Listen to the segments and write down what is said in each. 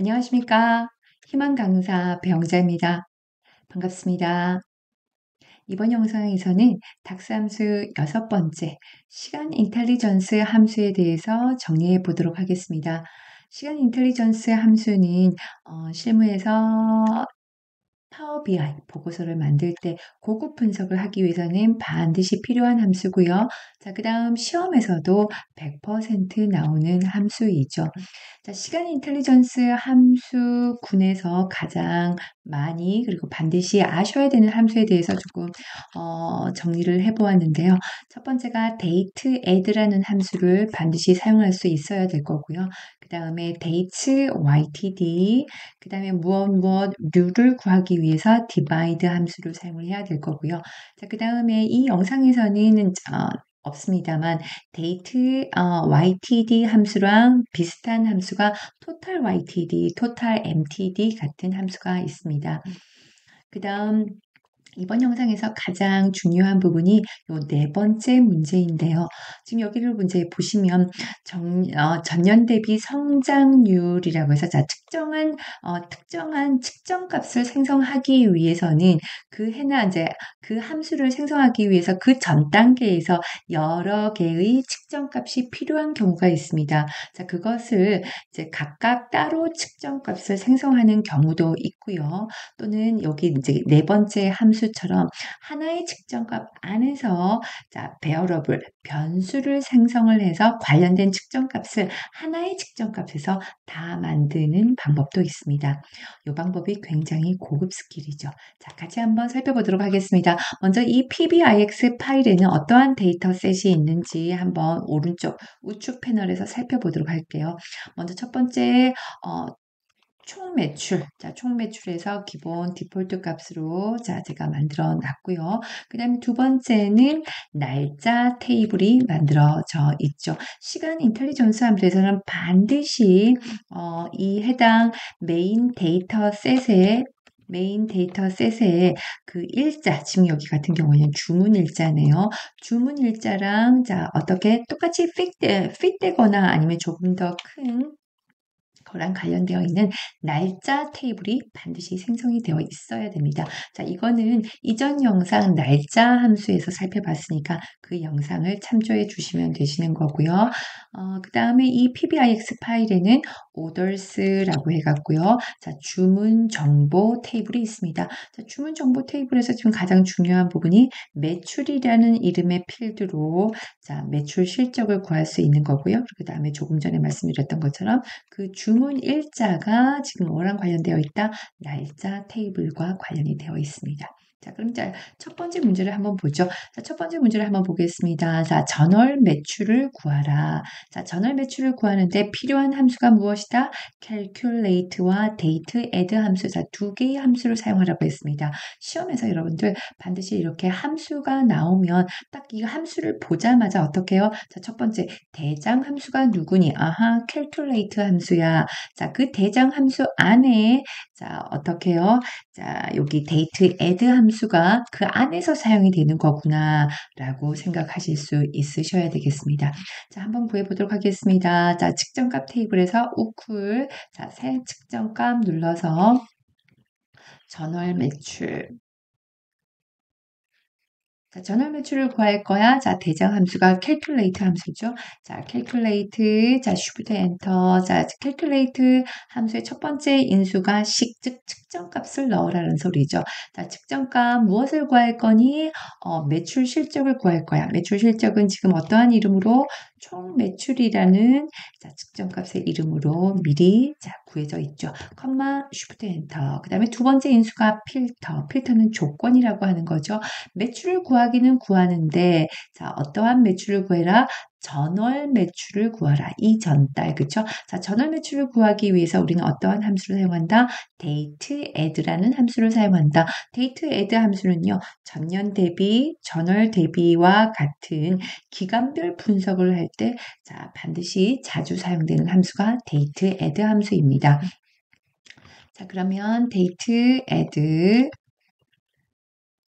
안녕하십니까. 희망 강사 배영자입니다. 반갑습니다. 이번 영상에서는 닥스함수 6번째 시간 인텔리전스 함수에 대해서 정리해 보도록 하겠습니다. 시간 인텔리전스 함수는 실무에서 파워 BI 보고서를 만들 때 고급 분석을 하기 위해서는 반드시 필요한 함수고요. 자, 그 다음 시험에서도 100% 나오는 함수이죠. 자, 시간 인텔리전스 함수군에서 가장 많이 그리고 반드시 아셔야 되는 함수에 대해서 조금 정리를 해보았는데요. 첫 번째가 date add라는 함수를 반드시 사용할 수 있어야 될 거고요. 그 다음에 dates ytd, 그 다음에 무엇 류를 구하기 위해서 divide 함수를 사용을 해야 될 거고요. 자, 그 다음에 이 영상에서는 없습니다만 date ytd 함수랑 비슷한 함수가 total ytd, total mtd 같은 함수가 있습니다. 그 다음 이번 영상에서 가장 중요한 부분이 이 네 번째 문제인데요. 지금 여기를 문제 보시면 전년 대비 성장률이라고 해서 자, 특정한 측정값을 생성하기 위해서는 그 해나 이제 그 함수를 생성하기 위해서 그 전 단계에서 여러 개의 측정값이 필요한 경우가 있습니다. 자, 그것을 이제 각각 따로 측정값을 생성하는 경우도 있고요. 또는 여기 이제 네 번째 함수처럼 하나의 측정값 안에서 자, variable, 변수를 생성을 해서 관련된 측정값을 하나의 측정값에서 다 만드는 방법도 있습니다. 이 방법이 굉장히 고급 스킬이죠. 자, 같이 한번 살펴보도록 하겠습니다. 먼저 이 PBIX 파일에는 어떠한 데이터셋이 있는지 한번 오른쪽 우측 패널에서 살펴보도록 할게요. 먼저 첫 번째 총 매출. 자, 총 매출에서 기본 디폴트 값으로 자, 제가 만들어 놨고요. 그 다음에 두 번째는 날짜 테이블이 만들어져 있죠. 시간 인텔리전스 함수에서는 반드시 이 해당 메인 데이터셋에 그 일자, 지금 여기 같은 경우에는 주문 일자네요. 주문 일자랑 자, 어떻게 똑같이 핏되거나 아니면 조금 더 큰 거랑 관련되어 있는 날짜 테이블이 반드시 생성이 되어 있어야 됩니다. 자, 이거는 이전 영상 날짜 함수에서 살펴봤으니까 그 영상을 참조해 주시면 되시는 거고요. 그 다음에 이 PBIX 파일에는 orders라고 해갖고요. 자, 주문 정보 테이블이 있습니다. 자, 주문 정보 테이블에서 지금 가장 중요한 부분이 매출이라는 이름의 필드로 자, 매출 실적을 구할 수 있는 거고요. 그 다음에 조금 전에 말씀드렸던 것처럼 그 주문 일자가 지금 뭐랑 관련되어 있다? 날짜 테이블과 관련이 되어 있습니다. 자, 그럼 첫 번째 문제를 한번 보죠. 자, 첫 번째 문제를 한번 보겠습니다. 자, 전월 매출을 구하라. 자, 전월 매출을 구하는데 필요한 함수가 무엇이다? calculate와 date add 함수, 자, 두 개의 함수를 사용하라고 했습니다. 시험에서 여러분들 반드시 이렇게 함수가 나오면 딱 이 함수를 보자마자 어떻게 해요? 자, 첫 번째 대장 함수가 누구니? 아하, calculate 함수야. 자, 그 대장 함수 안에 자, 어떻게 해요? 자, 여기 date add 함수가 그 안에서 사용이 되는 거구나 라고 생각하실 수 있으셔야 되겠습니다. 자, 한번 구해보도록 하겠습니다. 자, 측정값 테이블에서 우쿨 자, 새 측정값 눌러서 전월 매출 자, 전월 매출을 구할 거야. 자, 대장 함수가 calculate 함수죠. 자, calculate, 자, shift enter. 자, calculate 함수의 첫 번째 인수가 즉 측정값을 넣으라는 소리죠. 자, 측정값 무엇을 구할 거니? 매출 실적을 구할 거야. 매출 실적은 지금 어떠한 이름으로 총 매출이라는 자, 측정값의 이름으로 미리 자, 구해져 있죠. 컴마, shift enter. 그 다음에 두 번째 인수가 필터. 필터는 조건이라고 하는 거죠. 매출을 구하기는 구하는데 자, 어떠한 매출을 구해라? 전월 매출을 구하라. 이 전달, 그쵸? 자, 전월 매출을 구하기 위해서 우리는 어떠한 함수를 사용한다? date add라는 함수를 사용한다. date add 함수는요, 전년 대비, 전월 대비와 같은 기간별 분석을 할 때, 자, 반드시 자주 사용되는 함수가 date add 함수입니다. 자, 그러면 date add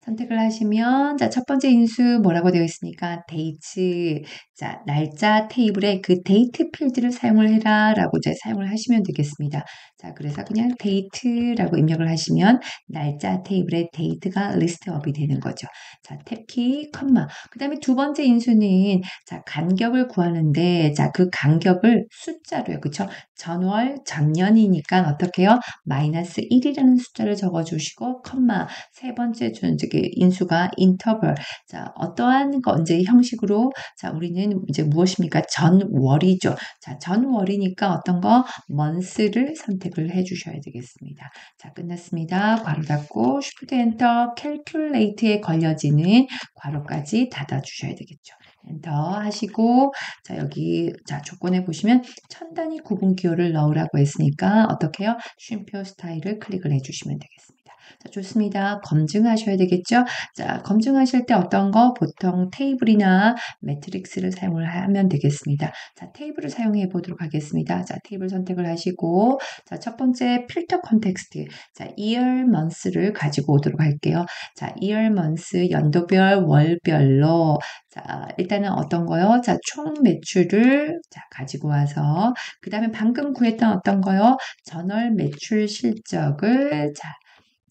선택을 하시면 자, 첫 번째 인수 뭐라고 되어 있습니까? 데이트. 자, 날짜 테이블에 그 데이트 필드를 사용을 해라 라고 이제 사용을 하시면 되겠습니다. 자, 그래서 그냥 데이트라고 입력을 하시면 날짜 테이블에 데이트가 리스트업이 되는 거죠. 자, 탭키, 컴마. 그 다음에 두 번째 인수는 자, 간격을 구하는데 자, 그 간격을 숫자로요. 그쵸? 전월, 전년이니까 어떻게 해요? 마이너스 1이라는 숫자를 적어주시고 컴마 세 번째 인수가 인터벌. 자, 어떠한 이제 형식으로 자, 우리는 이제 무엇입니까? 전월이죠. 자, 전월이니까 어떤 거? month를 선택을 해 주셔야 되겠습니다. 자, 끝났습니다. 괄호 닫고 Shift 엔터 calculate에 걸려지는 괄호까지 닫아 주셔야 되겠죠. 엔터 하시고 자, 여기 자, 조건에 보시면 천 단위 구분 기호를 넣으라고 했으니까 어떻게 해요? 쉼표 스타일을 클릭을 해 주시면 되겠습니다. 자, 좋습니다. 검증하셔야 되겠죠? 자, 검증하실 때 어떤 거? 보통 테이블이나 매트릭스를 사용을 하면 되겠습니다. 자, 테이블을 사용해 보도록 하겠습니다. 자, 테이블 선택을 하시고, 자, 첫 번째 필터 컨텍스트. 자, year, month를 가지고 오도록 할게요. 자, year, month, 연도별, 월별로. 자, 일단은 어떤 거요? 자, 총 매출을 자, 가지고 와서, 그 다음에 방금 구했던 어떤 거요? 전월 매출 실적을 자,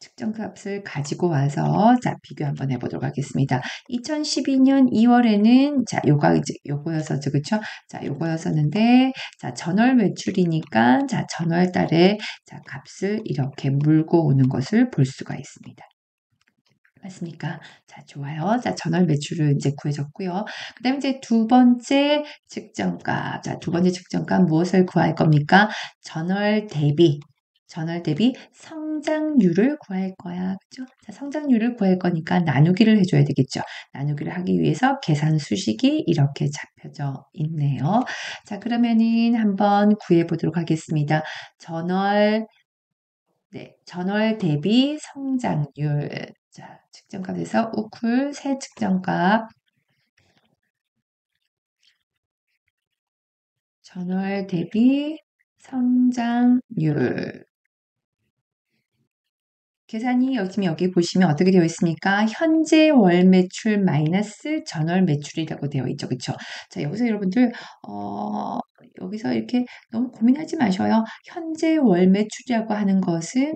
측정값을 가지고 와서 자 비교 한번 해보도록 하겠습니다. 2012년 2월에는 자 요거였었죠, 그렇죠? 자 요거였었는데 자 전월 매출이니까 자 전월 달에 자 값을 이렇게 물고 오는 것을 볼 수가 있습니다. 맞습니까? 자, 좋아요. 자, 전월 매출을 이제 구해줬고요. 그 다음에 이제 두 번째 측정가. 자, 두 번째 측정가 무엇을 구할 겁니까? 전월 대비 성장률을 구할 거야. 그죠? 자, 성장률을 구할 거니까 나누기를 해줘야 되겠죠. 나누기를 하기 위해서 계산 수식이 이렇게 잡혀져 있네요. 자, 그러면은 한번 구해 보도록 하겠습니다. 전월 대비 성장률. 자, 측정값에서 우쿨 새 측정값. 전월 대비 성장률. 계산이 지금 여기 보시면 어떻게 되어 있습니까? 현재 월 매출 마이너스 전월 매출이라고 되어 있죠. 그쵸? 자, 여기서 여러분들, 여기서 이렇게 너무 고민하지 마셔요. 현재 월 매출이라고 하는 것은,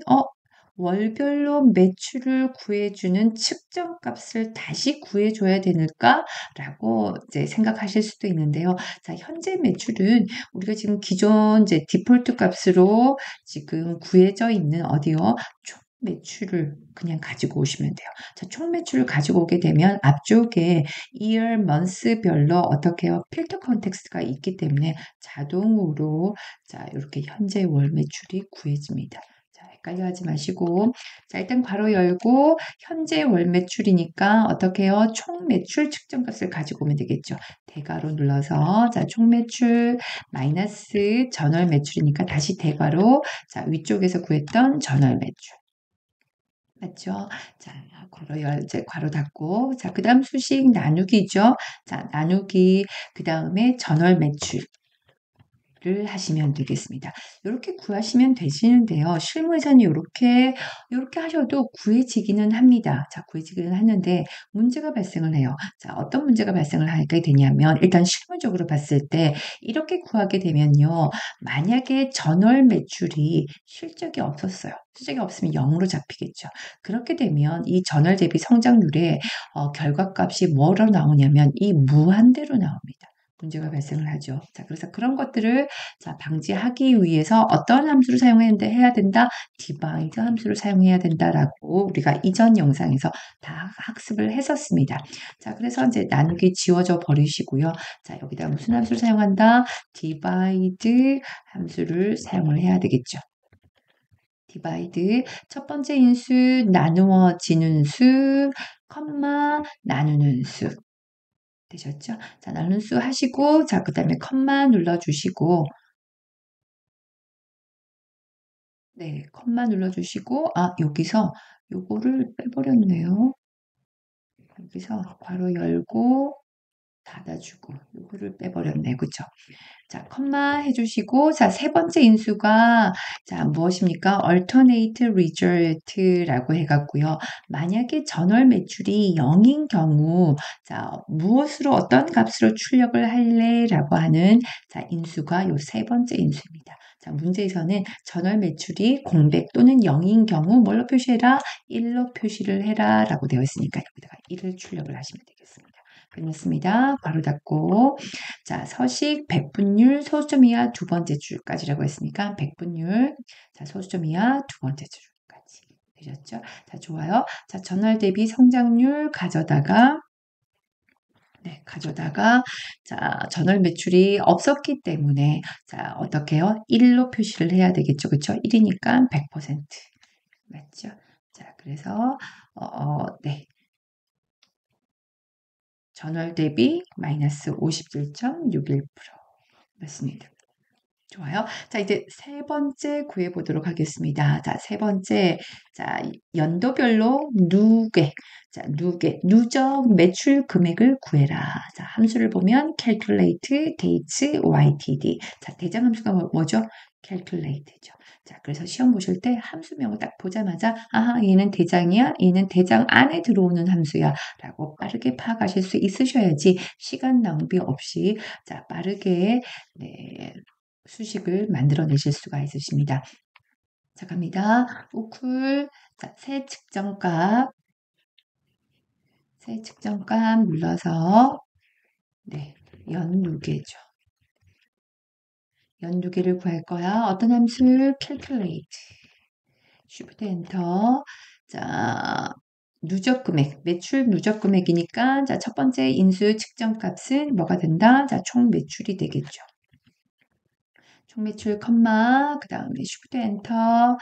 월별로 매출을 구해주는 측정값을 다시 구해줘야 되는가라고 이제 생각하실 수도 있는데요. 자, 현재 매출은 우리가 지금 기존 이제 디폴트 값으로 지금 구해져 있는 어디요? 총 매출을 그냥 가지고 오시면 돼요. 자, 총 매출을 가지고 오게 되면 앞쪽에 year, month별로 어떻게 해요? 필터 컨텍스트가 있기 때문에 자동으로 자, 이렇게 현재 월 매출이 구해집니다. 자, 헷갈려 하지 마시고. 자, 일단 괄호 열고, 현재 월 매출이니까 어떻게 해요? 총 매출 측정값을 가지고 오면 되겠죠. 대괄호 눌러서, 자, 총 매출 마이너스 전월 매출이니까 다시 대괄호, 자, 위쪽에서 구했던 전월 매출. 맞죠? 자, 이제 괄호 닫고. 자, 그 다음 수식 나누기죠. 자, 나누기, 그 다음에 전월 매출. 를 하시면 되겠습니다. 이렇게 구하시면 되시는데요. 실무에서는 이렇게 하셔도 구해지기는 합니다. 자, 구해지기는 하는데 문제가 발생을 해요. 자, 어떤 문제가 발생을 하게 되냐면 일단 실무적으로 봤을 때 이렇게 구하게 되면요. 만약에 전월 매출이 실적이 없었어요. 실적이 없으면 0으로 잡히겠죠. 그렇게 되면 이 전월 대비 성장률의 결과값이 뭐로 나오냐면 이 무한대로 나옵니다. 문제가 발생을 하죠. 자, 그래서 그런 것들을 자, 방지하기 위해서 어떤 함수를 해야 된다? divide 함수를 사용해야 된다라고 우리가 이전 영상에서 다 학습을 했었습니다. 자, 그래서 이제 나누기 지워져 버리시고요. 자, 여기다 무슨 함수를 사용한다? divide 함수를 사용을 해야 되겠죠. divide 첫 번째 인수 나누어지는 수, 컴마 나누는 수. 되셨죠? 자, 나눈 수 하시고, 자, 그 다음에 컴마 눌러주시고, 네, 컴마 눌러주시고, 여기서 요거를 빼버렸네요. 여기서 괄호 열고, 닫아주고 이거를 빼버렸네. 그쵸? 자, 컴마 해주시고, 자, 세 번째 인수가, 자, 무엇입니까? alternate result라고 해갖고요. 만약에 전월 매출이 0인 경우, 자, 무엇으로 어떤 값으로 출력을 할래? 라고 하는, 자, 인수가 요 세 번째 인수입니다. 자, 문제에서는 전월 매출이 공백 또는 0인 경우 뭘로 표시해라? 1로 표시를 해라. 라고 되어 있으니까 여기다가 1을 출력을 하시면 되겠습니다. 끝났습니다. 괄호 닫고. 자, 서식, 백분율, 소수점 이하 두 번째 줄까지라고 했으니까 백분율, 자, 소수점 이하 두 번째 줄까지 되셨죠? 자, 좋아요. 자, 전월 대비 성장률 가져다가 자, 전월 매출이 없었기 때문에 자, 어떻게 해요? 1로 표시를 해야 되겠죠. 그렇죠? 1이니까 100% 맞죠? 자, 그래서 네. 전월 대비 마이너스 51.61% 맞습니다. 좋아요. 자, 이제 세 번째 구해보도록 하겠습니다. 자, 세 번째. 자, 연도별로 누적 매출 금액을 구해라. 자, 함수를 보면 calculate dates YTD. 자, 대장 함수가 뭐죠? calculate죠. 자, 그래서 시험 보실 때 함수명을 딱 보자마자 아하, 얘는 대장이야. 얘는 대장 안에 들어오는 함수야. 라고 빠르게 파악하실 수 있으셔야지 시간 낭비 없이 자, 빠르게 네, 수식을 만들어내실 수가 있으십니다. 자, 갑니다. 우쿨, 자, 새 측정값 눌러서, 네, 연누계죠. 연누계를 구할 거야. 어떤 함수? calculate. Shift 엔터. 자, 누적 금액, 매출 누적 금액이니까, 자, 첫 번째 인수 측정값은 뭐가 된다? 자, 총 매출이 되겠죠. 총매출 컴마, 그 다음에 Shift 엔터.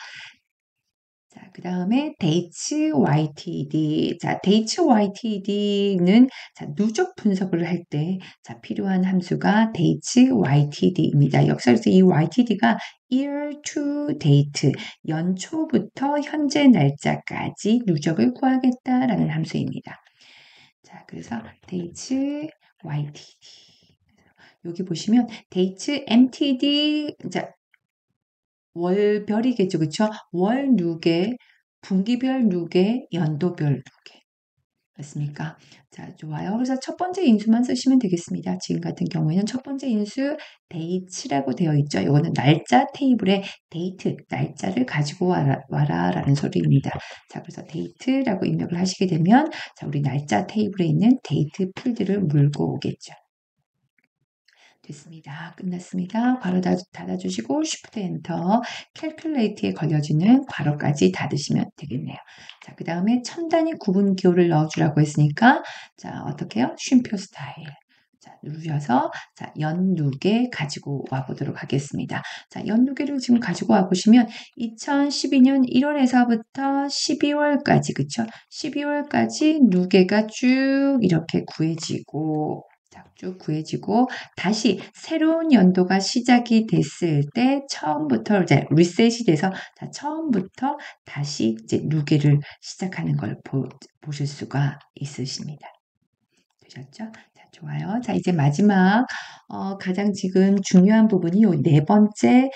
자, 그 다음에 dates YTD. 자, dates YTD는 자, 누적 분석을 할 때 자, 필요한 함수가 dates YTD입니다. 역설에서 이 YTD가 year to date, 연초부터 현재 날짜까지 누적을 구하겠다라는 함수입니다. 자, 그래서 dates YTD. 여기 보시면 dates MTD, 자, 월별이겠죠. 그쵸? 월 누계, 분기별 누계, 연도별 누계. 맞습니까? 자, 좋아요. 그래서 첫 번째 인수만 쓰시면 되겠습니다. 지금 같은 경우에는 첫 번째 인수 date라고 되어 있죠. 이거는 날짜 테이블에 date, 날짜를 가지고 와라 라는 소리입니다. 자, 그래서 date라고 입력을 하시게 되면 자, 우리 날짜 테이블에 있는 date 필드를 물고 오겠죠. 됐습니다. 끝났습니다. 괄호 닫아주시고 Shift 엔터 calculate에 걸려지는 괄호까지 닫으시면 되겠네요. 자, 그 다음에 천 단위 구분 기호를 넣어주라고 했으니까 자, 어떻게 해요? 쉼표 스타일. 자, 누르셔서 자, 연누계 가지고 와보도록 하겠습니다. 자, 연누계를 지금 가지고 와보시면 2012년 1월에서부터 12월까지 그쵸? 12월까지 누계가 쭉 이렇게 구해지고 쭉 구해지고 다시 새로운 연도가 시작이 됐을 때 처음부터 이제 리셋이 돼서 자, 처음부터 다시 이제 누계를 시작하는 걸 보실 수가 있으십니다. 되셨죠? 자, 좋아요. 자, 이제 마지막 가장 지금 중요한 부분이 요 네 번째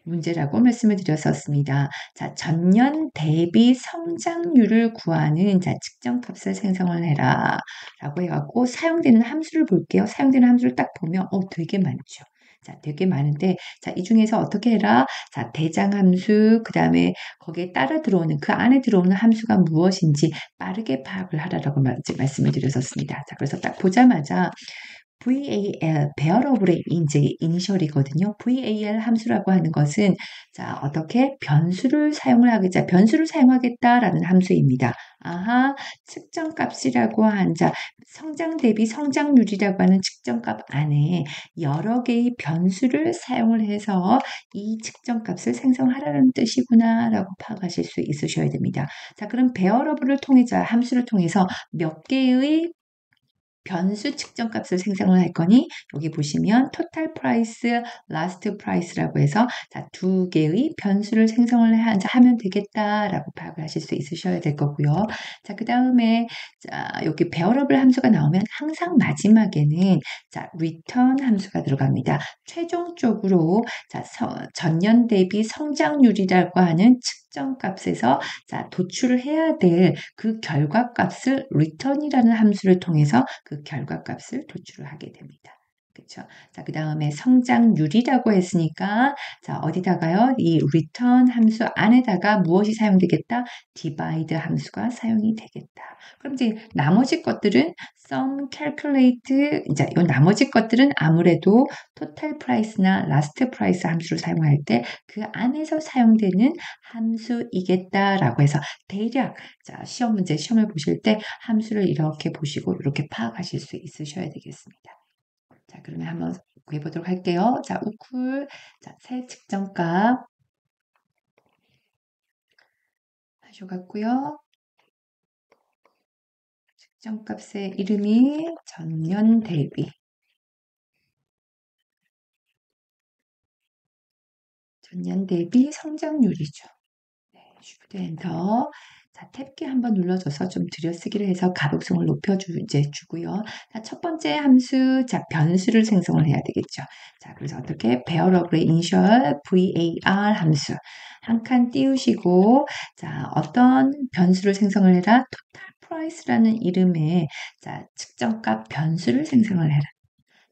문제라고 말씀을 드렸었습니다. 자, 전년 대비 성장률을 구하는 자, 측정값을 생성을 해라 라고 해갖고 사용되는 함수를 볼게요. 사용되는 함수를 딱 보면 되게 많죠. 자, 되게 많은데 자, 이 중에서 어떻게 해라? 자, 대장 함수, 그 다음에 거기에 따라 들어오는 그 안에 들어오는 함수가 무엇인지 빠르게 파악을 하라라고 말씀을 드렸었습니다. 자, 그래서 딱 보자마자 VAL, 베어러블의 이제 이니셜이거든요. VAL 함수라고 하는 것은 자, 어떻게 변수를 사용을 하겠다. 변수를 사용하겠다라는 함수입니다. 아하, 측정값이라고 한 자, 성장 대비 성장률이라고 하는 측정값 안에 여러 개의 변수를 사용을 해서 이 측정값을 생성하라는 뜻이구나라고 파악하실 수 있으셔야 됩니다. 자, 그럼 베어러블을 통해서 함수를 통해서 몇 개의 변수 측정값을 생성을 할 거니 여기 보시면 total price, last price라고 해서 자, 두 개의 변수를 생성을 하면 되겠다라고 파악을 하실 수 있으셔야 될 거고요. 자, 그 다음에 자, 여기 bearable 함수가 나오면 항상 마지막에는 자, return 함수가 들어갑니다. 최종적으로 자, 전년 대비 성장률이라고 하는 측정값에서 자, 도출을 해야 될 그 결과값을 return이라는 함수를 통해서 그 결과값을 도출을 하게 됩니다. 그렇죠? 자, 그 다음에 성장률이라고 했으니까 자, 어디다가요? 이 return 함수 안에다가 무엇이 사용되겠다? divide 함수가 사용이 되겠다. 그럼 이제 나머지 것들은 sum, calculate, 이제 이 나머지 것들은 아무래도 total price나 last price 함수를 사용할 때 그 안에서 사용되는 함수이겠다라고 해서 대략 자, 시험을 보실 때 함수를 이렇게 보시고 이렇게 파악하실 수 있으셔야 되겠습니다. 자, 그러면 한번 구해보도록 할게요. 자, 우쿨, 자, 새 측정값 하셔갖고요. 측정값의 이름이 전년 대비. 전년 대비 성장률이죠. 네, 쉬프트 엔터. 자, 탭키 한번 눌러줘서 좀 들여쓰기를 해서 가독성을 높여주고요. 자, 첫 번째 함수, 자, 변수를 생성을 해야 되겠죠. 자, 그래서 어떻게? variable의 initial var 함수. 한 칸 띄우시고, 자, 어떤 변수를 생성을 해라? total price라는 이름의, 자, 측정값 변수를 생성을 해라.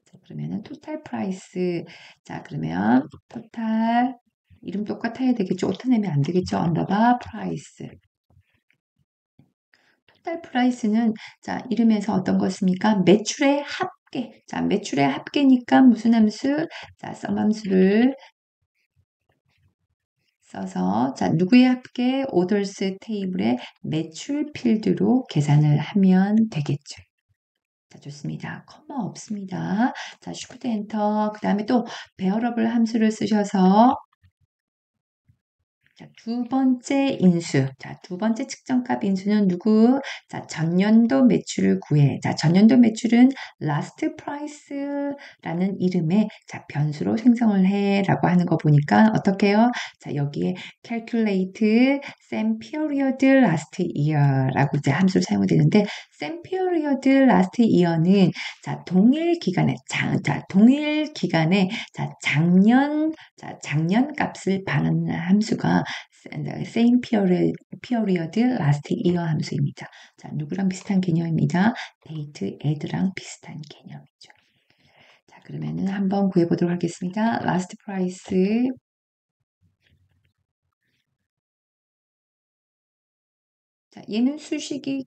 자, 그러면은 total price. 자, 그러면 total 이름 똑같아야 되겠죠. 오타 내면 안 되겠죠. 언더바 프라이스. 토탈 프라이스는 자, 이름에서 어떤 것입니까? 매출의 합계. 자, 매출의 합계니까 무슨 함수? 자, 썸 함수를 써서 자, 누구의 합계? 오더스 테이블의 매출 필드로 계산을 하면 되겠죠. 자, 좋습니다. 컴마 없습니다. 자, 쉬프트 엔터. 그 다음에 또 베어러블 함수를 쓰셔서 자, 두 번째 인수. 자, 두 번째 측정값 인수는 누구? 자, 전년도 매출을 구해. 자, 전년도 매출은 last price라는 이름의 자, 변수로 생성을 해 라고 하는 거 보니까 어떻게 해요? 자, 여기에 calculate same period last year라고 이제 함수를 사용이 되는데 same period last year는 자, 동일 기간에 동일 기간에 자, 작년 값을 반환하는 함수가 same period last year 함수입니다. 자, 누구랑 비슷한 개념입니다. date add랑 비슷한 개념이죠. 자, 그러면은 한번 구해보도록 하겠습니다. last price. 자, 얘는 수식이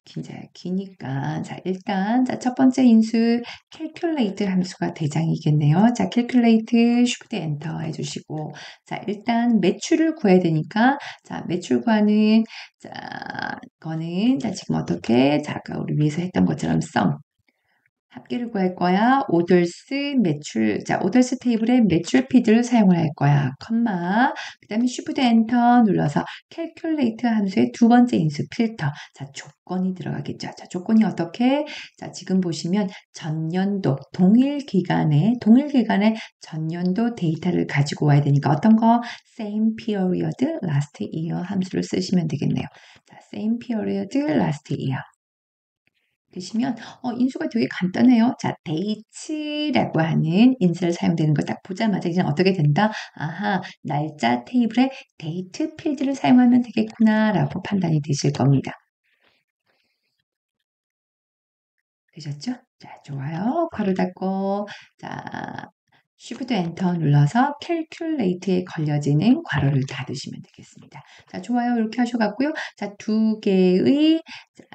기니까 자, 일단 자, 첫 번째 인수 calculate 함수가 대장이겠네요. 자, calculate shift enter 해주시고 자, 일단 매출을 구해야 되니까 자, 매출 구하는 자, 거는 자, 지금 어떻게 자, 아까 우리 위에서 했던 것처럼 sum 합계를 구할 거야. 오더스 매출, 자, 오더스 테이블에 매출 피드를 사용을 할 거야. 컴마. 그 다음에 쉬프트 엔터 눌러서 calculate 함수의 두 번째 인수 필터. 자, 조건이 들어가겠죠. 자, 조건이 어떻게? 자, 지금 보시면 전년도, 동일 기간에 전년도 데이터를 가지고 와야 되니까 어떤 거? same period last year 함수를 쓰시면 되겠네요. 자, same period last year. 되시면 인수가 되게 간단해요. 자, date라고 하는 인수를 사용되는 거 딱 보자마자 이제 어떻게 된다? 아하, 날짜 테이블에 date 필드를 사용하면 되겠구나 라고 판단이 되실 겁니다. 되셨죠? 자, 좋아요. 괄호 닫고 자, Shift 엔터 눌러서 calculate에 걸려지는 괄호를 닫으시면 되겠습니다. 자, 좋아요. 이렇게 하셔갖고요. 자, 두 개의 자,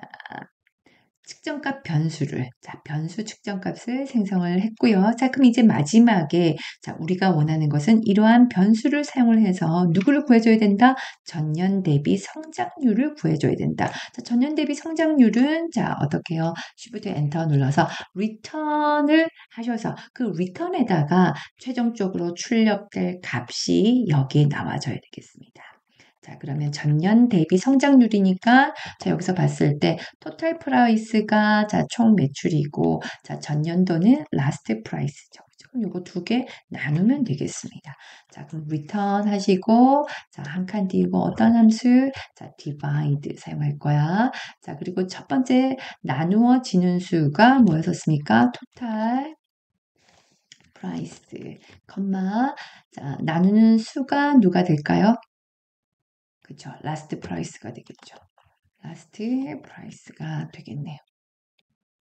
측정값 변수를, 자, 변수 측정값을 생성을 했고요. 자, 그럼 이제 마지막에, 자, 우리가 원하는 것은 이러한 변수를 사용을 해서 누구를 구해줘야 된다? 전년 대비 성장률을 구해줘야 된다. 자, 전년 대비 성장률은, 자, 어떻게 해요? Shift 엔터 눌러서 return을 하셔서 그 return에다가 최종적으로 출력될 값이 여기에 나와줘야 되겠습니다. 자, 그러면 전년 대비 성장률이니까 자, 여기서 봤을 때 토탈 프라이스가 자, 총 매출이고 자, 전년도는 라스트 프라이스죠. 그럼 요거 두 개 나누면 되겠습니다. 자, 그럼 리턴 하시고 자, 한 칸 띄고 어떤 함수? 자, divide 사용할 거야. 자, 그리고 첫 번째 나누어지는 수가 뭐였었습니까? 토탈 프라이스, 컴마 자, 나누는 수가 누가 될까요? 그죠? 라스트 프라이스가 되겠죠. 라스트 프라이스가 되겠네요.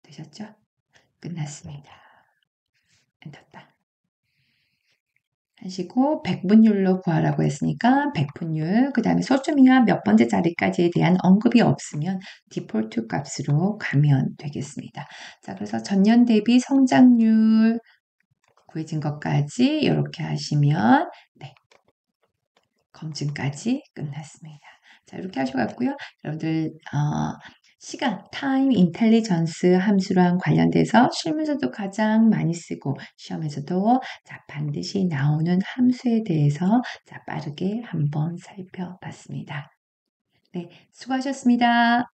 되셨죠? 끝났습니다. 엔터다. 하시고 백분율로 구하라고 했으니까 백분율, 그 다음에 소수민화 몇 번째 자리까지에 대한 언급이 없으면 디폴트 값으로 가면 되겠습니다. 자, 그래서 전년 대비 성장률 구해진 것까지 이렇게 하시면 네, 검증까지 끝났습니다. 자, 이렇게 하셔갖고요. 여러분들 시간, 타임 인텔리전스 함수랑 관련돼서 실무에서도 가장 많이 쓰고 시험에서도 자, 반드시 나오는 함수에 대해서 자, 빠르게 한번 살펴봤습니다. 네, 수고하셨습니다.